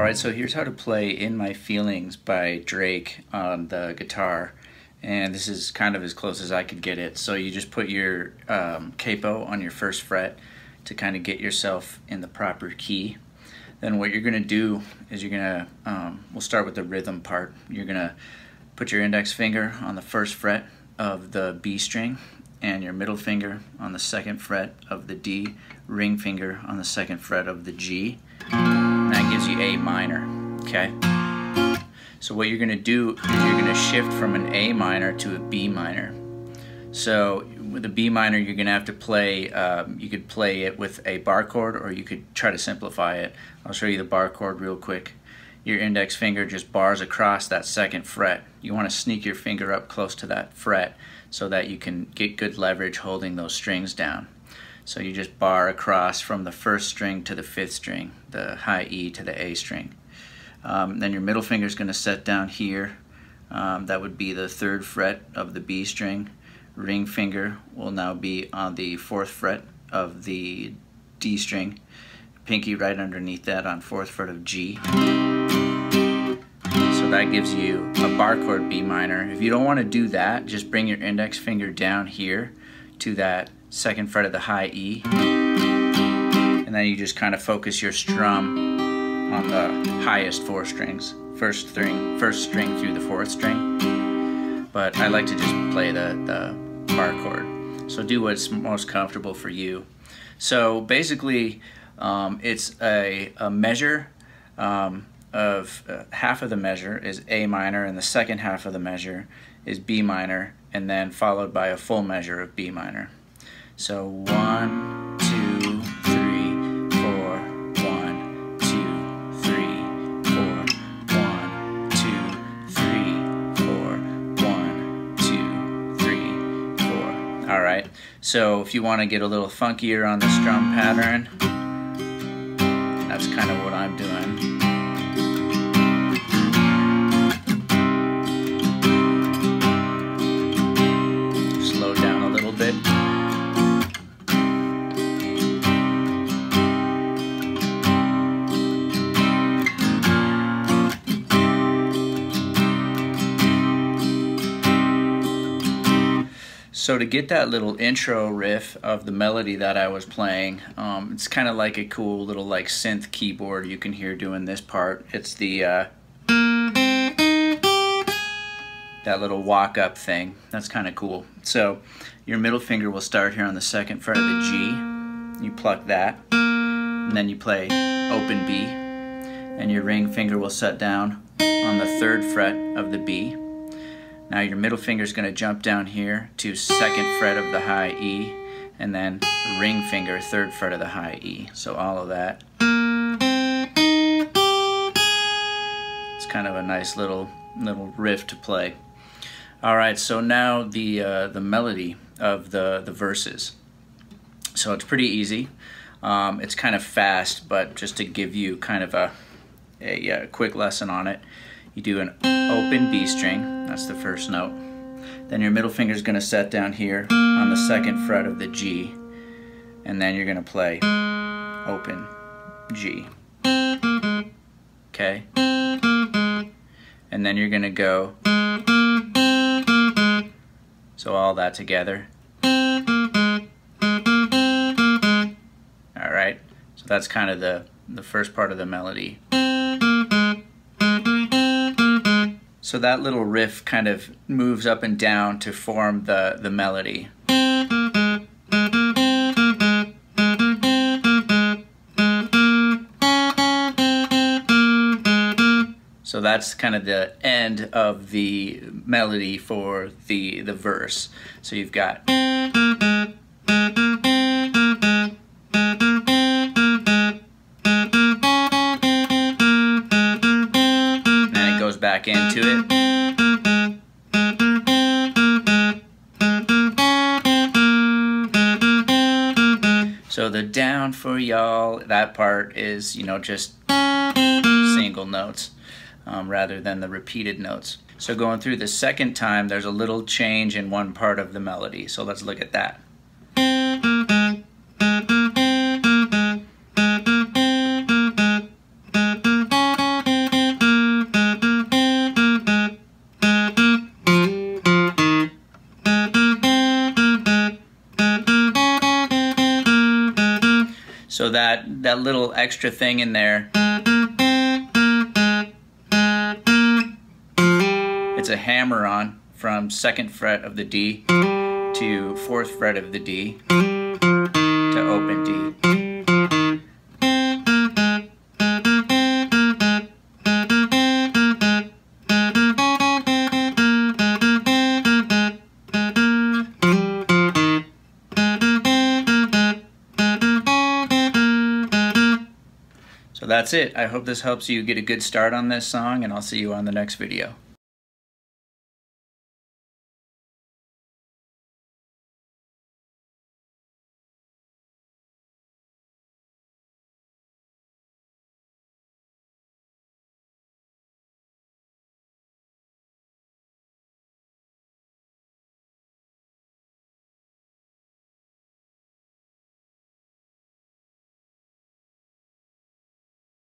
Alright, so here's how to play In My Feelings by Drake on the guitar. And this is kind of as close as I could get it. So you just put your capo on your first fret to kind of get yourself in the proper key. Then what you're going to do is you're going to, we'll start with the rhythm part. You're going to put your index finger on the first fret of the B string and your middle finger on the second fret of the D, ring finger on the second fret of the G. And that gives you A minor, okay? So what you're going to do is you're going to shift from an A minor to a B minor. So with the B minor, you're going to have to play, you could play it with a bar chord, or you could try to simplify it. I'll show you the bar chord real quick. Your index finger just bars across that second fret. You want to sneak your finger up close to that fret so that you can get good leverage holding those strings down. So you just bar across from the first string to the fifth string, the high E to the A string. Then your middle finger is going to set down here. That would be the third fret of the B string. Ring finger will now be on the fourth fret of the D string. Pinky right underneath that on fourth fret of G. So that gives you a bar chord B minor. If you don't want to do that, just bring your index finger down here to that second fret of the high E, and then you just kind of focus your strum on the highest four strings, first string through the fourth string. But I like to just play the bar chord. So do what's most comfortable for you. So basically, it's a measure of half of the measure is A minor, and the second half of the measure is B minor, and then followed by a full measure of B minor. So 1, 2, 3, 4, 1, 2, 3, 4, 1, 2, 3, 4, 1, 2, 3, 4. All right. So if you want to get a little funkier on the strum pattern, that's kind of what I'm doing. Slow down a little bit. So to get that little intro riff of the melody that I was playing, it's kind of like a cool little like synth keyboard you can hear doing this part. It's the that little walk up thing. That's kind of cool. So your middle finger will start here on the second fret of the G. You pluck that, and then you play open B, and your ring finger will set down on the third fret of the B. Now your middle finger is going to jump down here to second fret of the high E, and then ring finger, third fret of the high E. So all of that. It's kind of a nice little riff to play. All right, so now the melody of the verses. So it's pretty easy. It's kind of fast, but just to give you kind of a quick lesson on it. You do an open B string, that's the first note. Then your middle finger is going to set down here on the second fret of the G, and then you're going to play open G. Okay? And then you're going to go, so all that together. Alright, so that's kind of the first part of the melody. So that little riff kind of moves up and down to form the melody. So that's kind of the end of the melody for the verse. So you've got back into it. So the down for y'all, that part is, you know, just single notes rather than the repeated notes. So going through the second time, there's a little change in one part of the melody. So let's look at that. So that little extra thing in there, it's a hammer-on from 2nd fret of the D to 4th fret of the D to open D. So that's it. I hope this helps you get a good start on this song, and I'll see you on the next video.